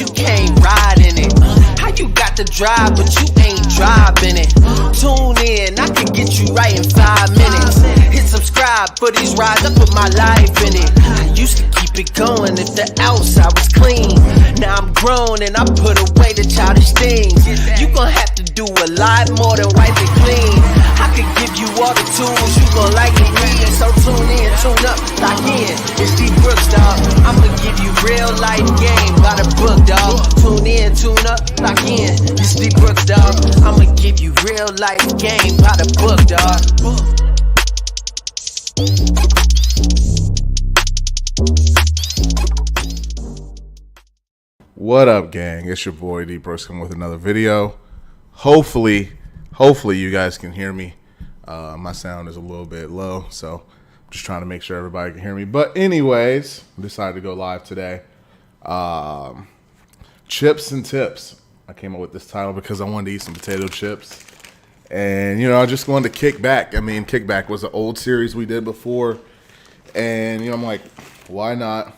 you can't ride in it? How you got the drive, but you ain't driving it? Tune in, I can get you right in 5 minutes. Hit subscribe for these rides, I put my life in it. I used to keep it going if the outside was clean. Now I'm grown and I put away the childish things. You gon' have to do a lot more than wipe it clean. I could give you all the tools you gon' like and need. So tune in, tune up, lock in. It's D Brooks, dog. I'ma give you real life game by the book, dog. Tune in, tune up, lock in. It's D Brooks, dog. I'ma give you real life game by the book, dog. What up, gang? It's your boy D Brooks coming with another video. Hopefully you guys can hear me. My sound is a little bit low, so I'm just trying to make sure everybody can hear me. But anyways, I decided to go live today. Chips and tips. I came up with this title because I wanted to eat some potato chips. And, you know, I just wanted to kick back. I mean, Kickback was an old series we did before. And, you know, I'm like, why not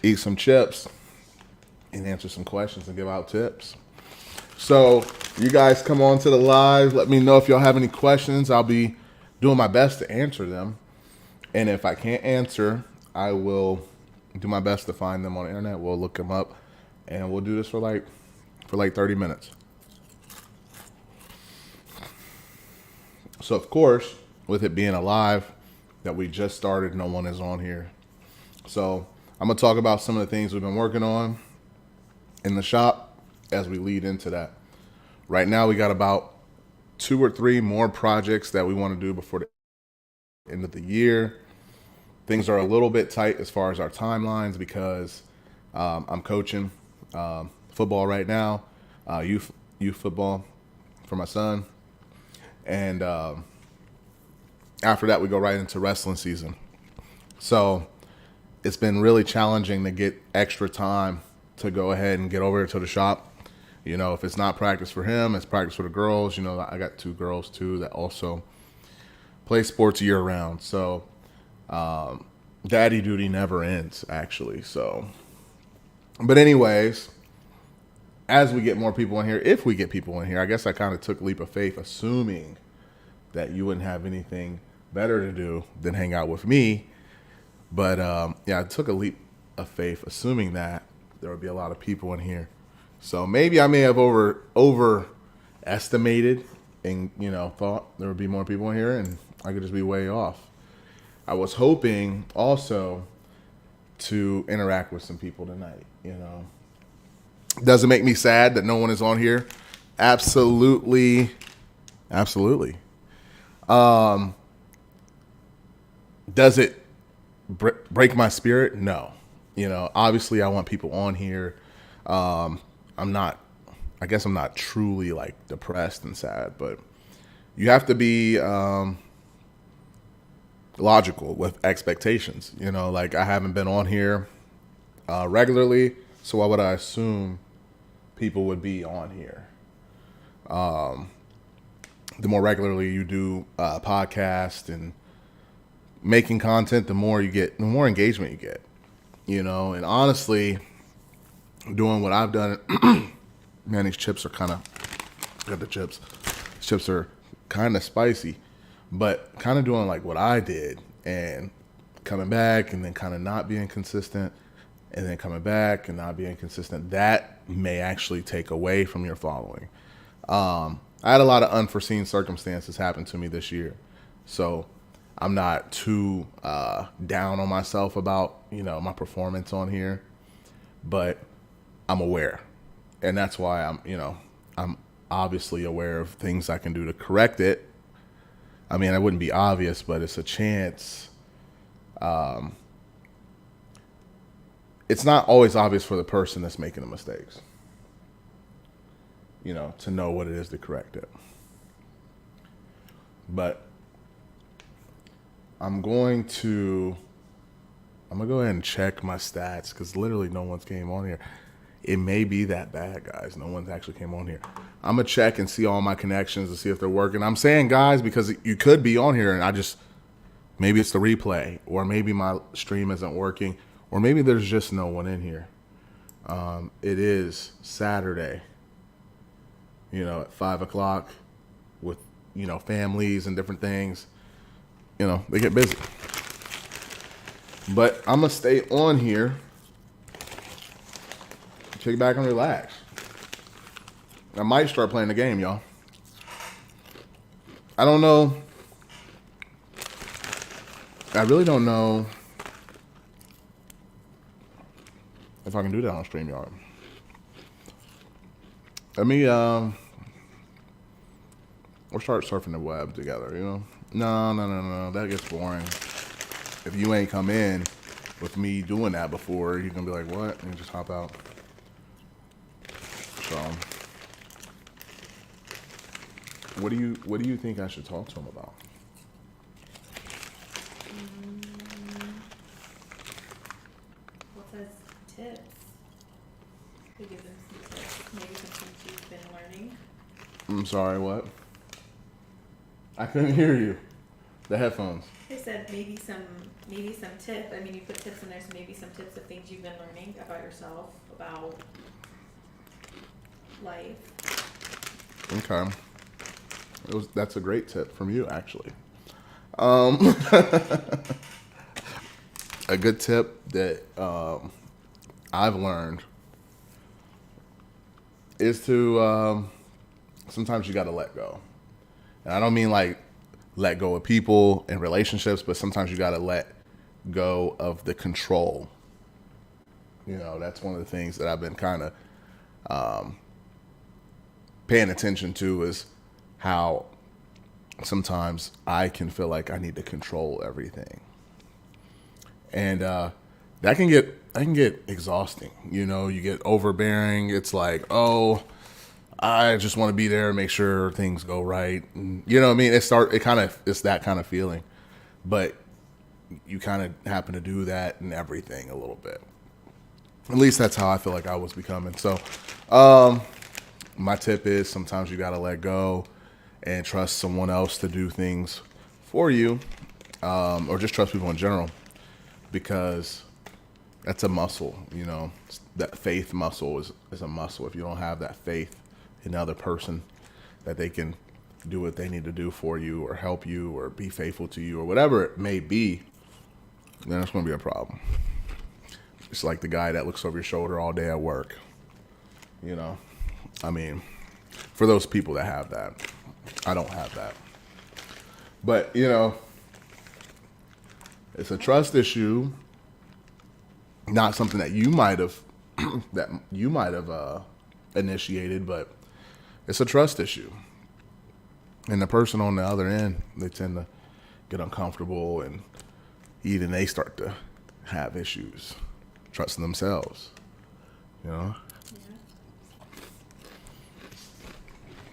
eat some chips and answer some questions and give out tips? So you guys come on to the live. Let me know if y'all have any questions. I'll be doing my best to answer them. And if I can't answer, I will do my best to find them on the internet. We'll look them up and we'll do this for like 30 minutes. So of course, with it being a live that we just started, no one is on here. So I'm gonna talk about some of the things we've been working on in the shop as we lead into that. Right now we got about 2 or 3 more projects that we want to do before the end of the year. Things are a little bit tight as far as our timelines because I'm coaching football right now, youth football for my son. And after that, we go right into wrestling season. So it's been really challenging to get extra time to go ahead and get over to the shop. You know, if it's not practice for him, it's practice for the girls. You know, I got 2 girls too that also play sports year round. So daddy duty never ends, actually. So, but anyways, as we get more people in here, if we get people in here, I guess I kind of took a leap of faith, assuming that you wouldn't have anything better to do than hang out with me. But yeah, I took a leap of faith, assuming that there would be a lot of people in here. So maybe I may have overestimated and, you know, thought there would be more people in here, and I could just be way off. I was hoping also to interact with some people tonight, you know. Does it make me sad that no one is on here? Absolutely. Absolutely. Does it break my spirit? No. You know, obviously I want people on here. I guess I'm not truly like depressed and sad, but you have to be logical with expectations. You know, like I haven't been on here regularly, so why would I assume people would be on here? The more regularly you do podcast and making content, the more engagement you get, you know. And honestly, doing what I've done, man, these chips are kind of, got the chips. These chips are kind of spicy, but kind of doing like what I did and coming back and then kind of not being consistent and then coming back and not being consistent, that may actually take away from your following. I had a lot of unforeseen circumstances happen to me this year, so I'm not too down on myself about, you know, my performance on here, but I'm aware, and that's why I'm obviously aware of things I can do to correct it. I mean, it wouldn't be obvious, but it's a chance. It's not always obvious for the person that's making the mistakes, you know, to know what it is to correct it. But I'm going to go ahead and check my stats because literally no one's came on here. It may be that bad, guys. No one's actually came on here. I'm going to check and see all my connections to see if they're working. I'm saying guys because you could be on here and maybe it's the replay, or maybe my stream isn't working, or maybe there's just no one in here. It is Saturday, at 5 o'clock with, families and different things. They get busy. But I'm going to stay on here, kick back and relax. I might start playing the game, y'all. I don't know. I really don't know if I can do that on StreamYard. Let me, we'll start surfing the web together, No. That gets boring. If you ain't come in with me doing that before, you're going to be like, what? And just hop out. So, what do you think I should talk to him about? What says tips? To give them some tips, maybe some things you've been learning. I'm sorry, what? I couldn't hear you. The headphones. I said maybe some tip. I mean, you put tips in there, so maybe some tips of things you've been learning about yourself, about life. Okay. That's a great tip from you, actually. A good tip that I've learned is to sometimes you got to let go. And I don't mean like let go of people and relationships, but sometimes you got to let go of the control. That's one of the things that I've been kind of paying attention to is how sometimes I can feel like I need to control everything. And that can get exhausting. You get overbearing. It's like, oh, I just want to be there and make sure things go right. And, you know what I mean? It's that kind of feeling. But you kind of happen to do that in everything a little bit. At least that's how I feel like I was becoming. So my tip is sometimes you got to let go and trust someone else to do things for you, or just trust people in general, because that's a muscle. That faith muscle is a muscle. If you don't have that faith in the other person that they can do what they need to do for you or help you or be faithful to you or whatever it may be, then it's going to be a problem. It's like the guy that looks over your shoulder all day at work. I mean, for those people that have that, I don't have that. But, it's a trust issue, not something that you might have initiated, but it's a trust issue. And the person on the other end, they tend to get uncomfortable, and even they start to have issues trusting themselves. Yeah.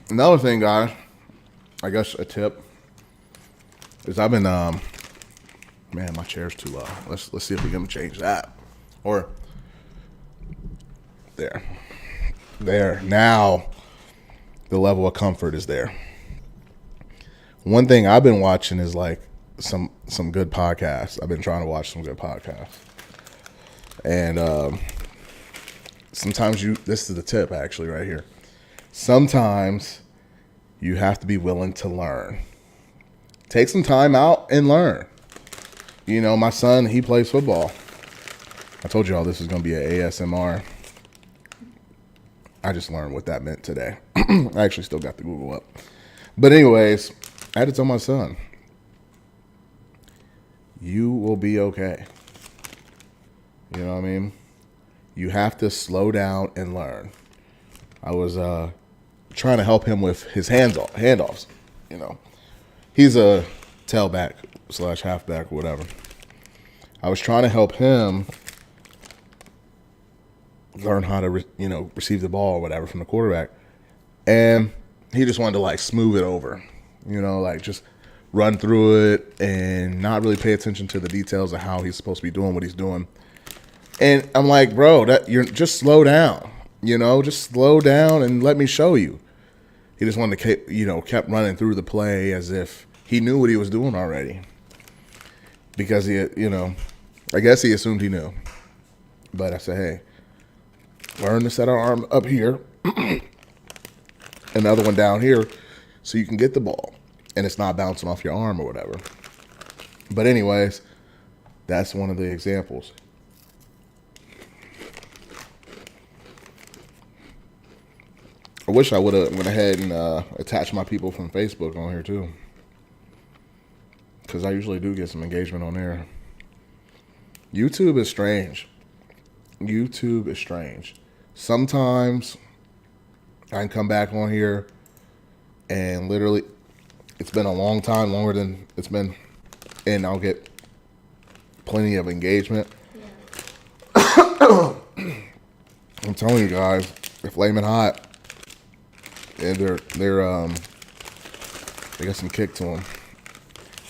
Another thing, guys, I guess a tip is I've been, man, my chair's too low. Let's see if we can change that. Or there. Now the level of comfort is there. One thing I've been watching is like some good podcasts. I've been trying to watch some good podcasts. And sometimes this is the tip actually right here. Sometimes you have to be willing to learn. Take some time out and learn. My son, he plays football. I told you all this is going to be an ASMR. I just learned what that meant today. I actually still got the Google up. But anyways, I had to tell my son, you will be okay. You know what I mean? You have to slow down and learn. I was trying to help him with his handoffs. He's a tailback / halfback or whatever. I was trying to help him learn how to receive the ball or whatever from the quarterback, and he just wanted to like smooth it over, like just run through it and not really pay attention to the details of how he's supposed to be doing what he's doing. And I'm like, bro, you're just slow down, just slow down and let me show you. He just wanted to kept running through the play as if he knew what he was doing already, because he I guess he assumed he knew. But I said, hey, Learn to set our arm up here. Another one down here so you can get the ball and it's not bouncing off your arm or whatever. But anyways, that's one of the examples. I wish I would have went ahead and attached my people from Facebook on here too, because I usually do get some engagement on there. YouTube is strange. YouTube is strange. Sometimes I can come back on here and literally it's been a long time, longer than it's been, and I'll get plenty of engagement. Yeah. I'm telling you guys, they're flaming hot. And they got some kick to them.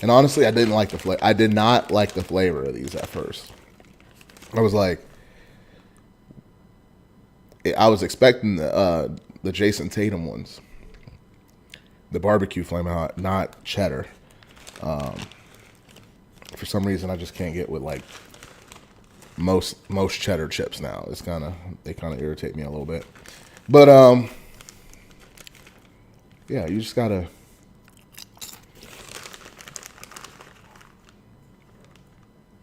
And honestly, I did not like the flavor of these at first. I was like, I was expecting the Jason Tatum ones, the barbecue flaming hot, not cheddar. For some reason, I just can't get with like most cheddar chips now. They kind of irritate me a little bit, but yeah, you just gotta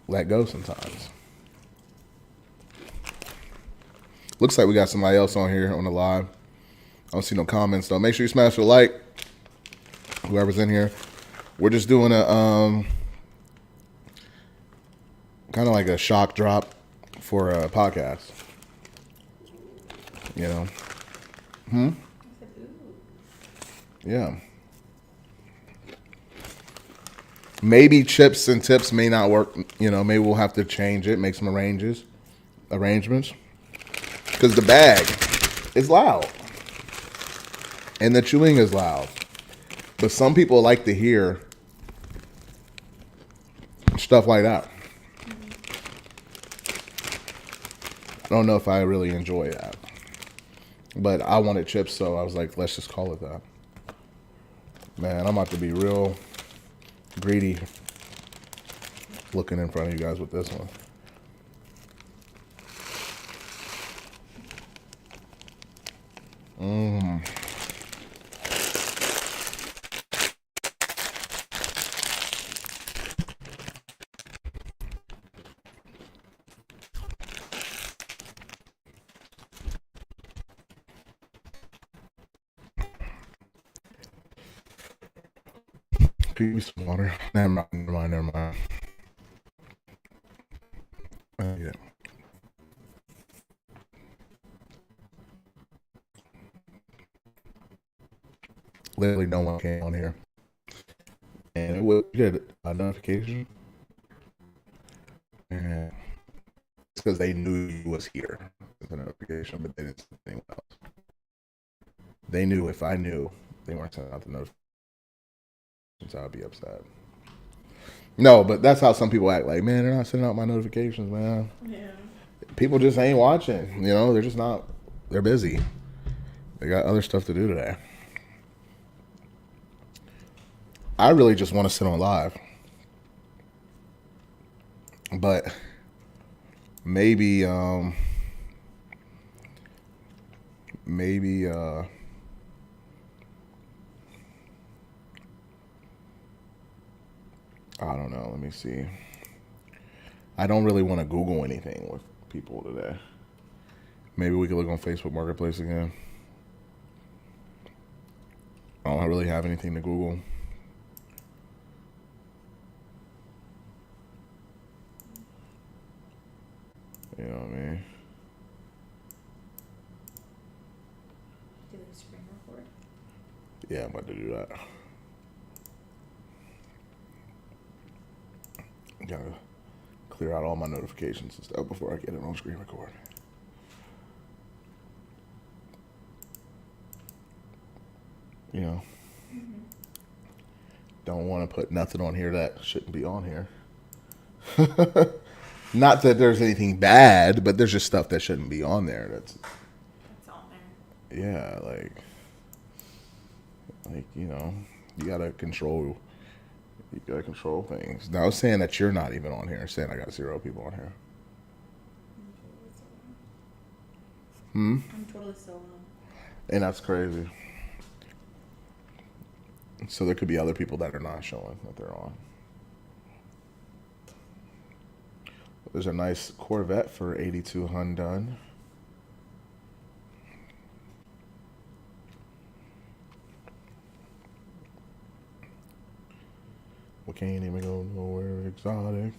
let go sometimes. Looks like we got somebody else on here on the live. I don't see no comments though. Make sure you smash the like. Whoever's in here. We're just doing a kind of like a shock drop for a podcast. You know. Yeah. Maybe chips and tips may not work. You know, maybe we'll have to change it, make some arrangements. Because the bag is loud. And the chewing is loud. But some people like to hear stuff like that. I don't know if I really enjoy that. But I wanted chips, so I was like, let's just call it that. Man, I'm about to be real greedy looking in front of you guys with this one. Give me some water. Never mind. Yeah. Literally no one came on here. And it was good. A notification. And it's because they knew you was here. It's a notification, but they didn't send anyone else. They knew if I knew they weren't sending out the notification, so I'd be upset. No, but that's how some people act. Like, man, they're not sending out my notifications, man. Yeah. People just ain't watching. You know, they're just not. They're busy. They got other stuff to do today. I really just want to sit on live. But maybe I don't know. Let me see. I don't really want to Google anything with people today. Maybe we could look on Facebook Marketplace again. I don't really have anything to Google. You know what I mean? Do they screen record? Yeah, I'm about to do that. Gotta clear out all my notifications and stuff before I get it on screen record. You know, don't want to put nothing on here that shouldn't be on here. Not that there's anything bad, but there's just stuff that shouldn't be on there. That's on there. Yeah, like you know, you gotta control things. Now, I was saying that you're not even on here. Saying I got 0 people on here. I'm totally still on. And that's crazy. So there could be other people that are not showing that they're on. There's a nice Corvette for 82 Hyundai. We can't even go nowhere exotic.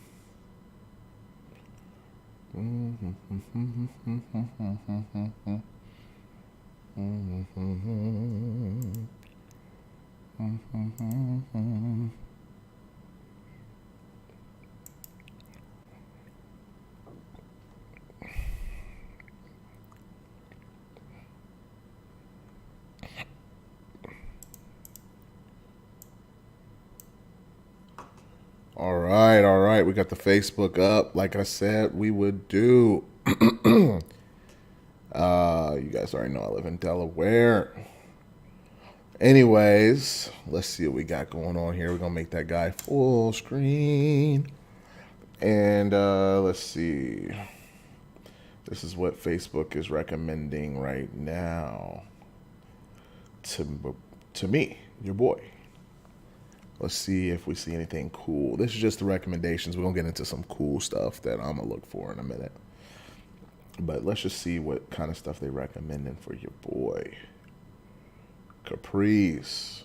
All right. We got the Facebook up. Like I said, we would do. You guys already know I live in Delaware. Anyways, let's see what we got going on here. We're going to make that guy full screen. And let's see. This is what Facebook is recommending right now to me, your boy. Let's see if we see anything cool. This is just the recommendations. We're going to get into some cool stuff that I'm going to look for in a minute. But let's just see what kind of stuff they're recommending for your boy. Caprice.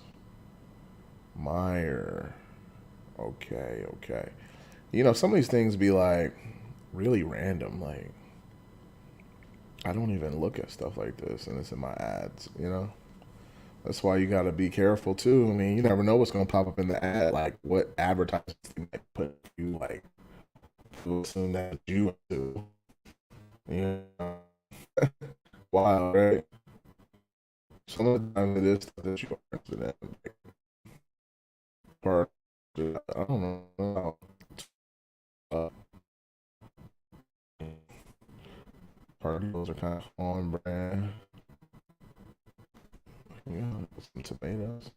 Meyer. Okay. You know, some of these things be like really random. Like, I don't even look at stuff like this and it's in my ads, you know? That's why you got to be careful, too. I mean, you never know what's going to pop up in the ad. Like, what advertisements they might put you, like, to assume that you do. You know? Wild, right? Some of the time it is stuff that you are interested in. Part, I don't know. Part of those are kind of on brand. Yeah, some tomatoes.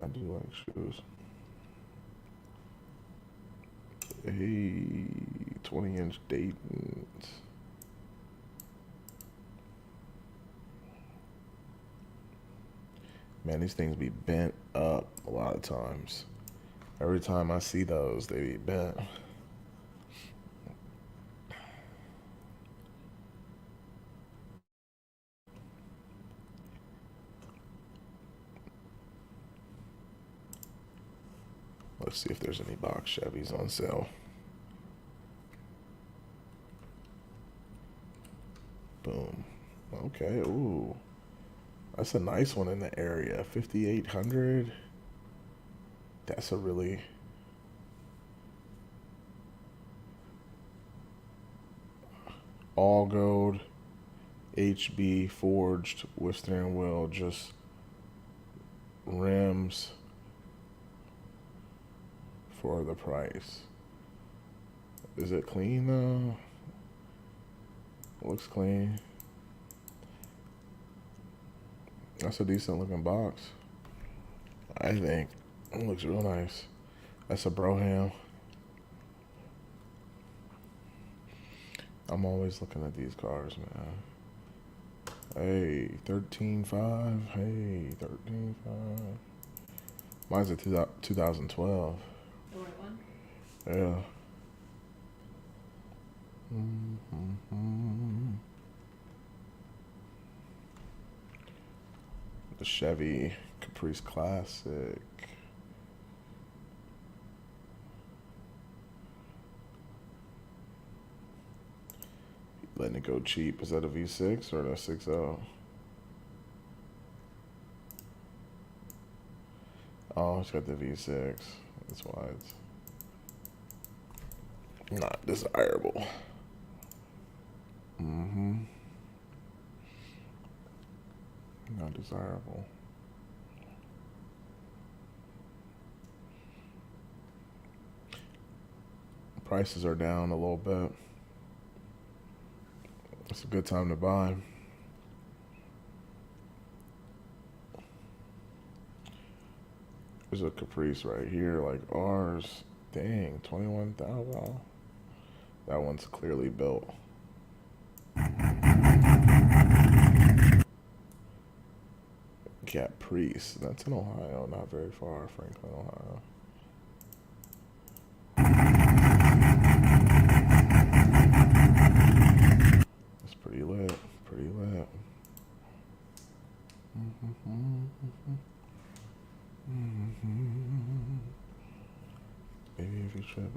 I do like shoes. Hey, 20-inch Dayton's. Man, these things be bent up a lot of times. Every time I see those, they be bent. Let's see if there's any box Chevys on sale. Boom. Okay, ooh. That's a nice one in the area. 5,800. That's a really... all gold, HB forged with steering wheel, just rims for the price. Is it clean though? Looks clean. That's a decent looking box, I think. It looks real nice. That's a Broham. I'm always looking at these cars, man. Hey, 13.5. Hey, 13.5. Mine's a 2012. The white one? Yeah. The Chevy Caprice Classic. Letting it go cheap. Is that a V6 or a 6.0? Oh, it's got the V6. That's why it's not desirable. Not desirable. Prices are down a little bit. It's a good time to buy. There's a Caprice right here, like ours. Dang, 21,000. That one's clearly built. Caprice. That's in Ohio, not very far, Franklin, Ohio. It's pretty lit. Pretty lit. Maybe if you trip,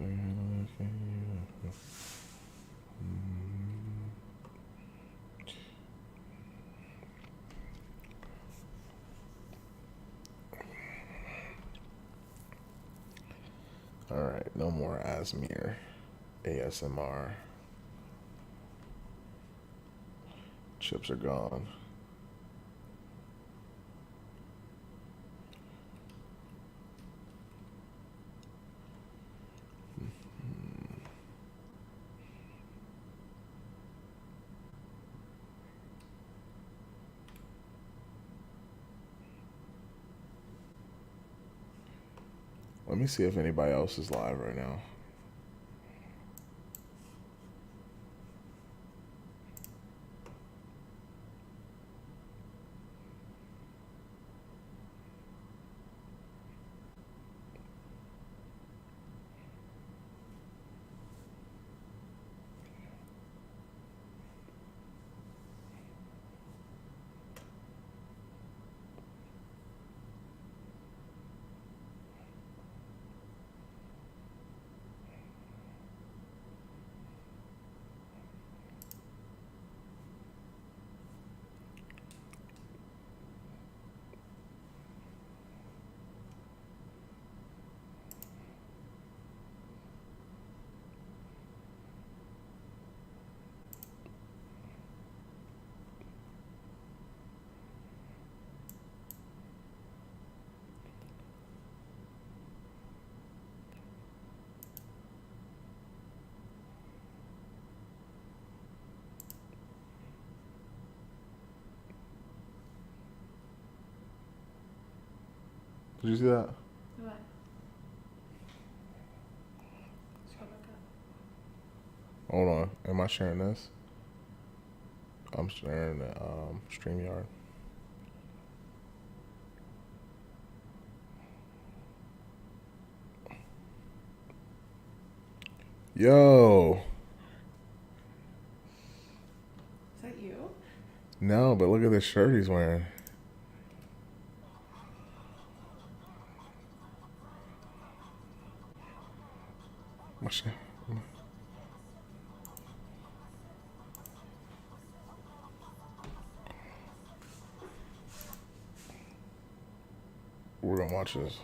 all right, no more ASMR. Chips are gone. Let me see if anybody else is live right now. Did you see that? What? Scroll back up. Hold on. Am I sharing this? I'm sharing the StreamYard. Yo. Is that you? No, but look at this shirt he's wearing. What's that? We're gonna watch this.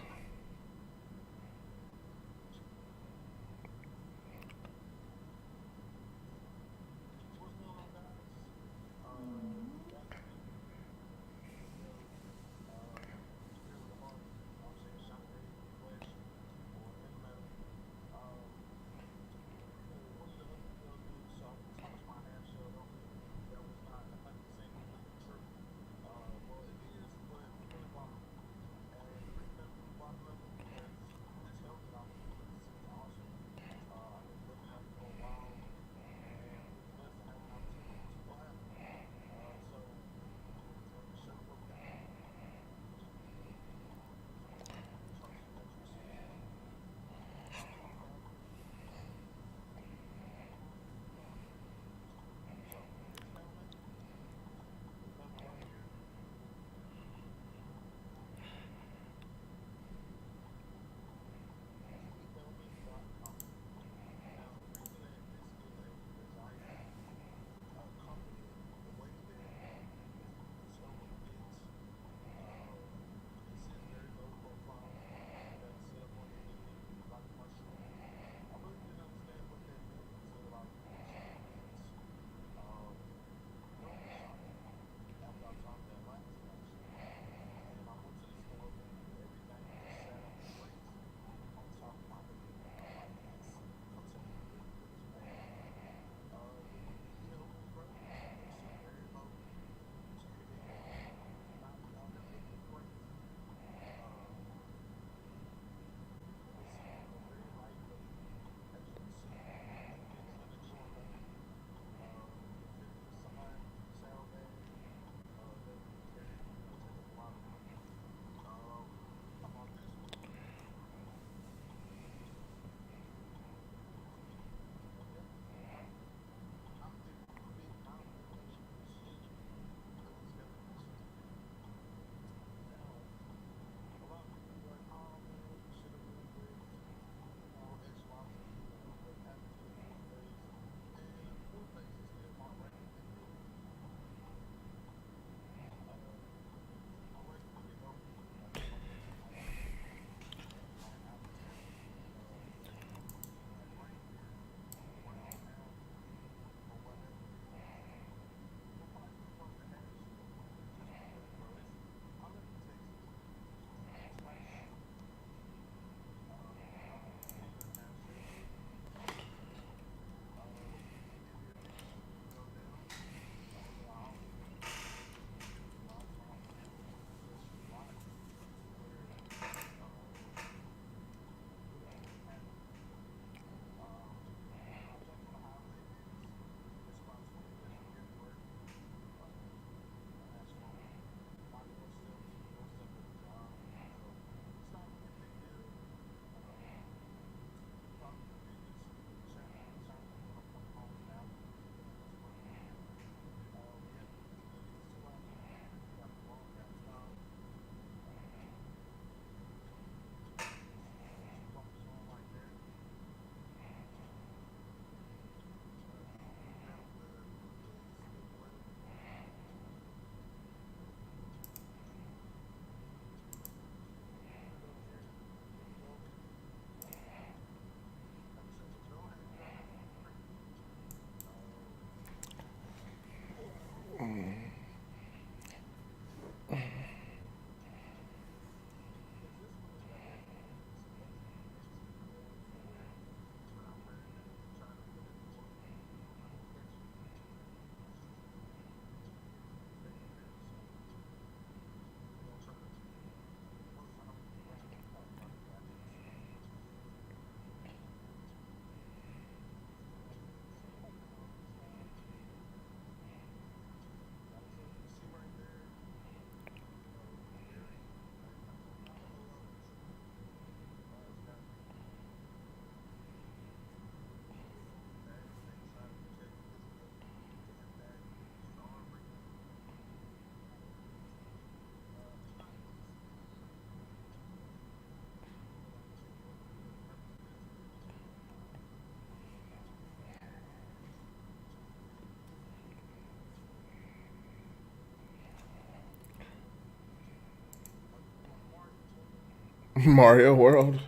Mario World.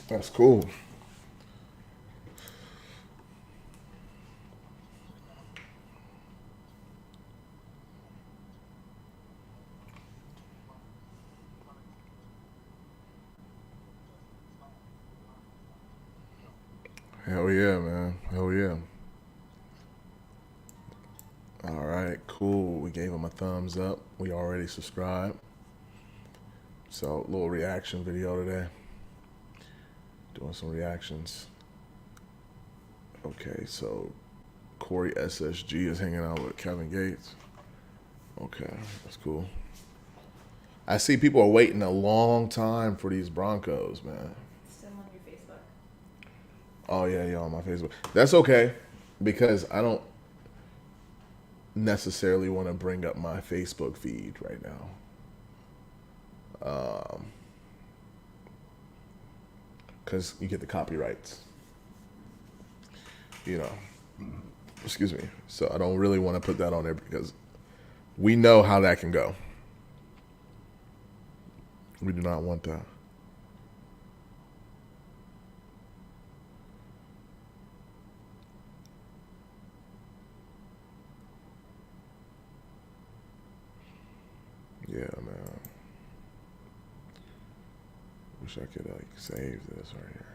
That's cool. Hell yeah, man. Hell yeah. All right, cool. We gave him a thumbs up. We already subscribed. So, little reaction video today. Doing some reactions. Okay, so Corey SSG is hanging out with Kevin Gates. Okay, that's cool. I see people are waiting a long time for these Broncos, man. Still on your Facebook. Oh, yeah, on my Facebook. That's okay, because I don't necessarily want to bring up my Facebook feed right now. Because you get the copyrights. You know. Excuse me. So I don't really want to put that on there because we know how that can go. We do not want that. Yeah, man. Wish I could like save this right here.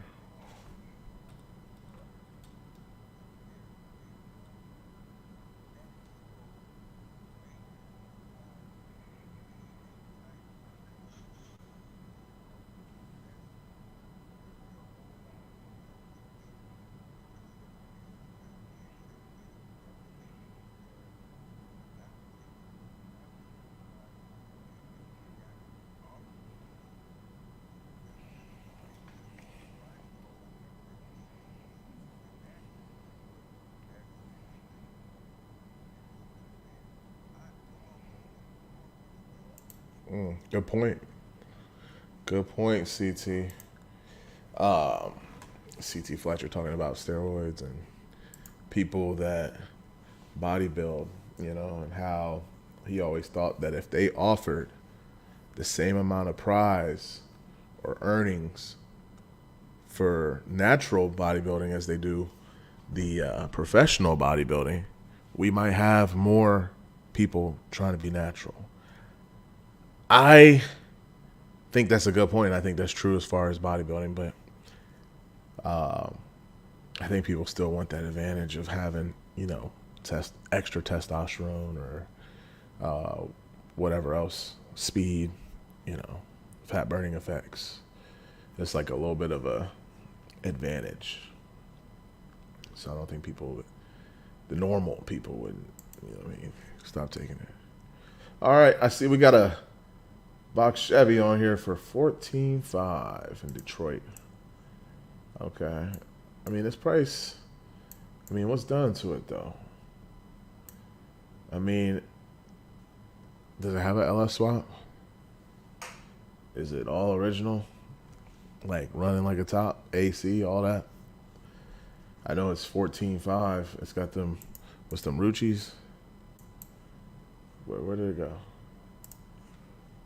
Good point. Good point, CT. CT Fletcher talking about steroids and people that bodybuild, you know, and how he always thought that if they offered the same amount of prize or earnings for natural bodybuilding as they do the professional bodybuilding, we might have more people trying to be natural. I think that's a good point. I think that's true as far as bodybuilding, but I think people still want that advantage of having, you know, extra testosterone or whatever else, speed, you know, fat burning effects. It's like a little bit of a advantage. So I don't think the normal people would, you know what I mean, stop taking it. All right, I see we got a box Chevy on here for $14,500 in Detroit. Okay. I mean, this price, I mean, what's done to it, though? I mean, does it have an LS swap? Is it all original? Like, running like a top, AC, all that? I know it's $14,500. It's got them, what's them, Ruchis? Where did it go?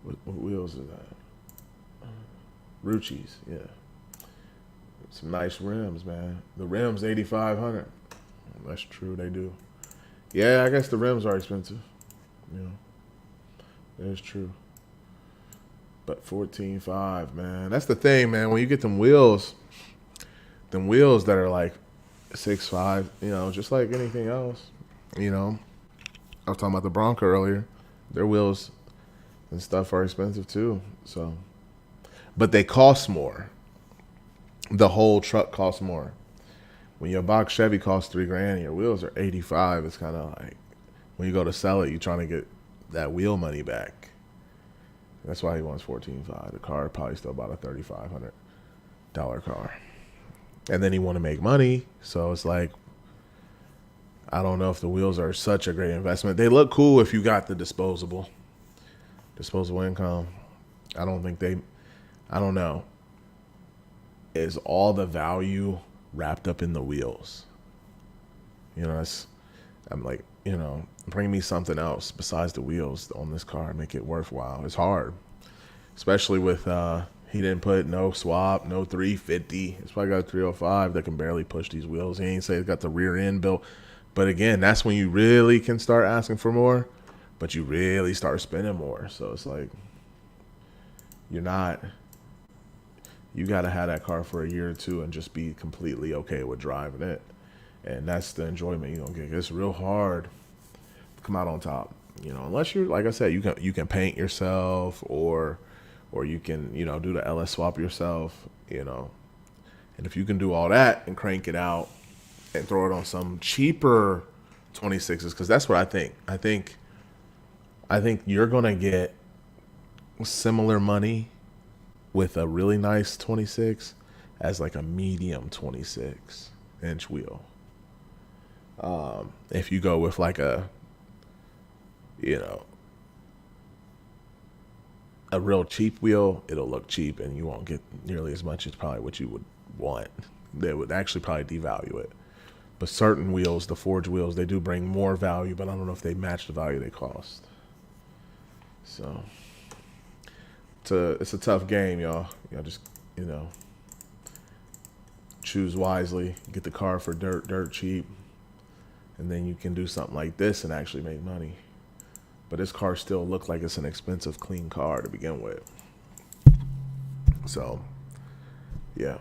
What wheels is that? Ruchis, yeah. Some nice rims, man. The rims, $8,500. That's true, they do. Yeah, I guess the rims are expensive. You know, that's true. But $14,500, man. That's the thing, man. When you get them wheels that are like 6'5", you know, just like anything else. You know, I was talking about the Bronco earlier. Their wheels and stuff are expensive too. So, but they cost more. The whole truck costs more. When your box Chevy costs $3,000 and your wheels are $85,000, it's kind of like when you go to sell it, you're trying to get that wheel money back. That's why he wants $14,500. The car probably still about a $3,500 car. And then he want to make money, so it's like, I don't know if the wheels are such a great investment. They look cool if you got the disposable income. I don't know. Is all the value wrapped up in the wheels? You know, I'm like, you know, bring me something else besides the wheels on this car and make it worthwhile. It's hard, especially with he didn't put no swap, no 350. It's probably got a 305 that can barely push these wheels. He ain't say it's got the rear end built. But again, that's when you really can start asking for more, but you really start spending more. So it's like, you got to have that car for a year or two and just be completely okay with driving it. And that's the enjoyment you're going to get. It's real hard to come out on top, you know, unless you're, like I said, you can paint yourself or you can, you know, do the LS swap yourself, you know. And if you can do all that and crank it out and throw it on some cheaper 26s, because that's what I think. I think you're going to get similar money with a really nice 26 as like a medium 26-inch wheel. If you go with like a, you know, a real cheap wheel, it'll look cheap and you won't get nearly as much as probably what you would want. They would actually probably devalue it. But certain wheels, the forged wheels, they do bring more value, but I don't know if they match the value they cost. So it's a tough game, y'all. Y'all just, you know, choose wisely, get the car for dirt cheap, and then you can do something like this and actually make money. But this car still looks like it's an expensive, clean car to begin with. So, yeah.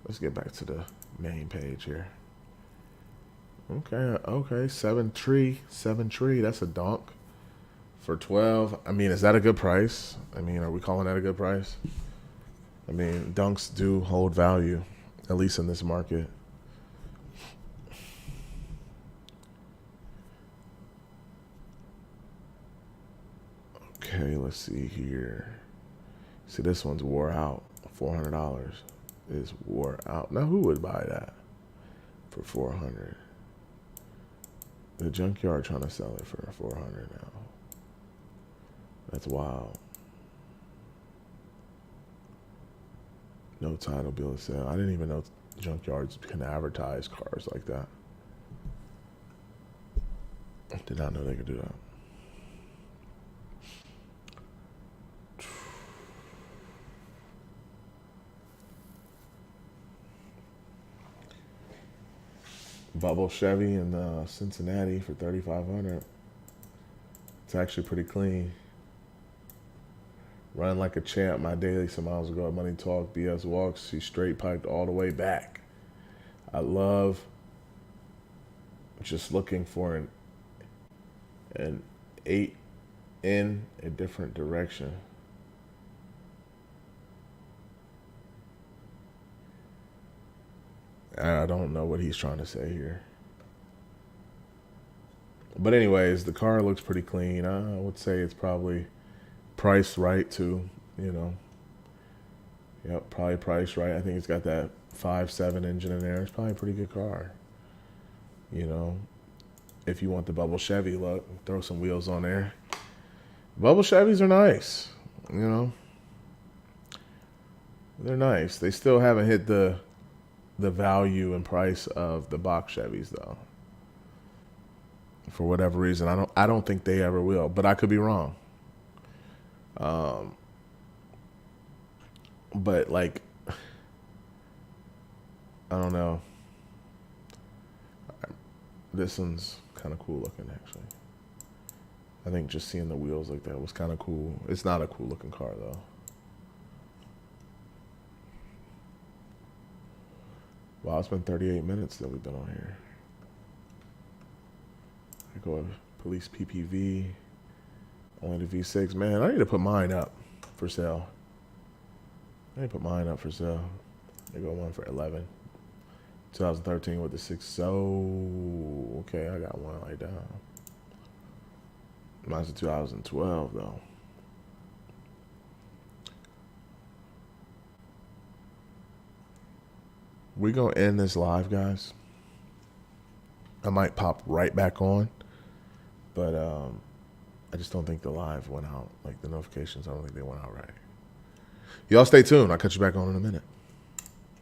Let's get back to the main page here. Okay, 7 tree. That's a donk for 12. I mean, is that a good price? I mean, are we calling that a good price? I mean, dunks do hold value, at least in this market. Okay, let's see here. See, this one's wore out. $400 is wore out. Now, who would buy that for $400? The junkyard trying to sell it for $400 now. That's wild. No title bill of sale. I didn't even know junkyards can advertise cars like that. I did not know they could do that. Bubble Chevy in Cincinnati for $3,500. It's actually pretty clean. Run like a champ. My daily some miles ago at Money Talk BS Walks. She straight piped all the way back. I love just looking for an 8 in a different direction. I don't know what he's trying to say here. But anyways, the car looks pretty clean. I would say it's probably priced right too, you know. Yep, probably priced right. I think it's got that 5.7 engine in there. It's probably a pretty good car. You know, if you want the bubble Chevy look, throw some wheels on there. Bubble Chevys are nice, you know. They're nice. They still haven't hit the value and price of the box Chevys though. For whatever reason, I don't think they ever will, but I could be wrong. But like, I don't know. This one's kind of cool looking actually. I think just seeing the wheels like that was kind of cool. It's not a cool looking car though. Wow, it's been 38 minutes that we've been on here. I go with police PPV. Only the V6. Man, I need to put mine up for sale. I need to put mine up for sale. I go one for 11. 2013 with the 6. So, okay, I got one like that. Mine's a 2012 though. we gonna end this live, guys. I might pop right back on, but I just don't think the live went out. Like the notifications, I don't think they went out right. Y'all stay tuned. I'll catch you back on in a minute.